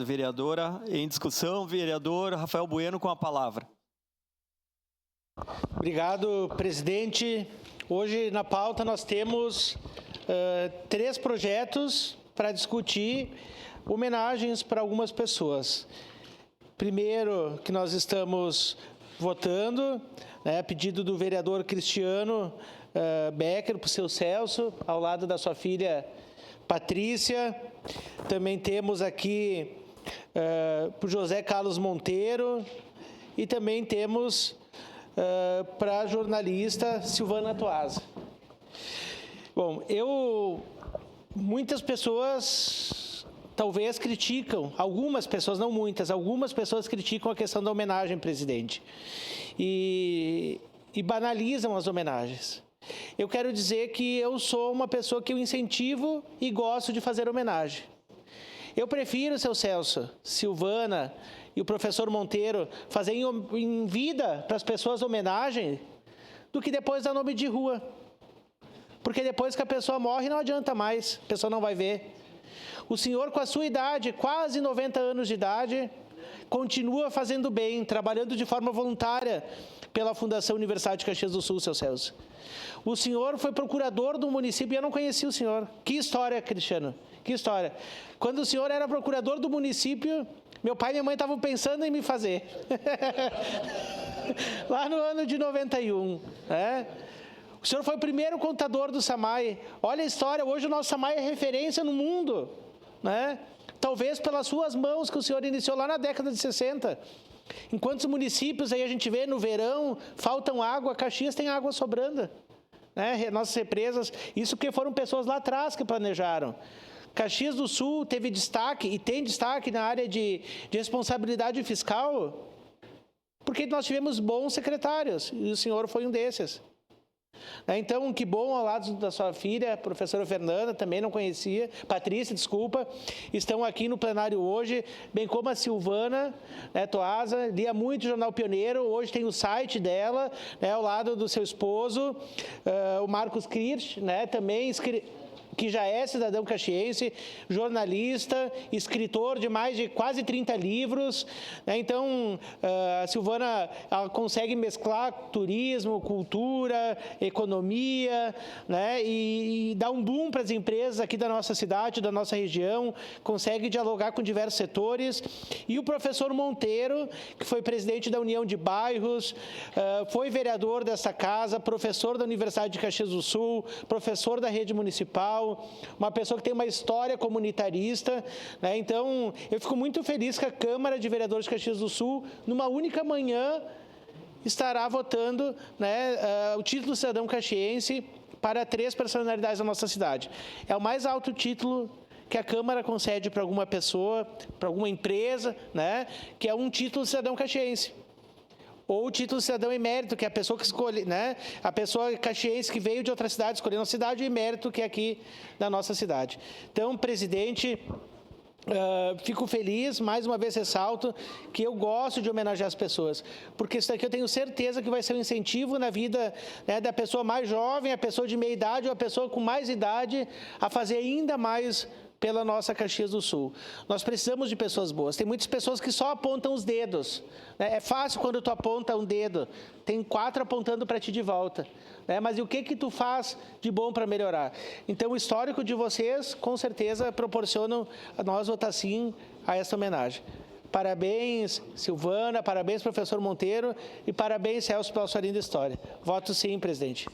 Vereadora, em discussão, vereador Rafael Bueno com a palavra. Obrigado, presidente. Hoje na pauta nós temos 3 projetos para discutir homenagens para algumas pessoas. Primeiro, que nós estamos votando, a pedido do vereador Cristiano Becker, para o seu Celso, ao lado da sua filha Patrícia. Também temos aqui para o José Carlos Monteiro e também temos para a jornalista Silvana Toasa. Bom, muitas pessoas talvez criticam, algumas pessoas, não muitas, algumas pessoas criticam a questão da homenagem, presidente, e banalizam as homenagens. Eu quero dizer que eu sou uma pessoa que eu incentivo e gosto de fazer homenagem. Eu prefiro, seu Celso, Silvana e o professor Monteiro fazerem em vida para as pessoas homenagem do que depois dar nome de rua. Porque depois que a pessoa morre não adianta mais, a pessoa não vai ver. O senhor, com a sua idade, quase 90 anos de idade, continua fazendo bem, trabalhando de forma voluntária pela Fundação Universidade de Caxias do Sul, seu Celso. O senhor foi procurador do município e eu não conhecia o senhor. Que história, Cristiano, que história. Quando o senhor era procurador do município, meu pai e minha mãe estavam pensando em me fazer. Lá no ano de 91, né? O senhor foi o primeiro contador do SAMAI. Olha a história, hoje o nosso SAMAI é referência no mundo, né? Talvez pelas suas mãos que o senhor iniciou lá na década de 60. Em quantos municípios aí a gente vê no verão, faltam água, Caxias tem água sobrando, né? Nossas represas, isso porque foram pessoas lá atrás que planejaram. Caxias do Sul teve destaque e tem destaque na área de responsabilidade fiscal, porque nós tivemos bons secretários, e o senhor foi um desses. Então, que bom, ao lado da sua filha, a professora Fernanda, também não conhecia, Patrícia, desculpa, estão aqui no plenário hoje, bem como a Silvana Toasa, lia muito o Jornal Pioneiro, hoje tem o site dela, ao lado do seu esposo, o Marcos Kirsch, também que já é cidadão caxiense, jornalista, escritor de mais de quase 30 livros. Então, a Silvana ela consegue mesclar turismo, cultura, economia, e dar um boom para as empresas aqui da nossa cidade, da nossa região, consegue dialogar com diversos setores. E o professor Monteiro, que foi presidente da União de Bairros, foi vereador dessa casa, professor da Universidade de Caxias do Sul, professor da rede municipal, uma pessoa que tem uma história comunitarista, Então, eu fico muito feliz que a Câmara de Vereadores de Caxias do Sul, numa única manhã, estará votando o título cidadão caxiense para 3 personalidades da nossa cidade. É o mais alto título que a Câmara concede para alguma pessoa, para alguma empresa, que é um título cidadão caxiense. Ou o título de cidadão emérito, que é a pessoa que escolhe, a pessoa caxiense que veio de outra cidade, escolheu uma cidade, e emérito, que é aqui da nossa cidade. Então, presidente, fico feliz, mais uma vez ressalto, que eu gosto de homenagear as pessoas, porque isso daqui eu tenho certeza que vai ser um incentivo na vida da pessoa mais jovem, a pessoa de meia idade ou a pessoa com mais idade a fazer ainda mais pela nossa Caxias do Sul. Nós precisamos de pessoas boas. Tem muitas pessoas que só apontam os dedos. É fácil quando tu aponta um dedo. Tem 4 apontando para ti de volta. Mas e o que tu faz de bom para melhorar? Então, o histórico de vocês, com certeza, proporcionam a nós votar sim a essa homenagem. Parabéns, Silvana, parabéns, professor Monteiro, e parabéns, Celso, pela sua linda história. Voto sim, presidente.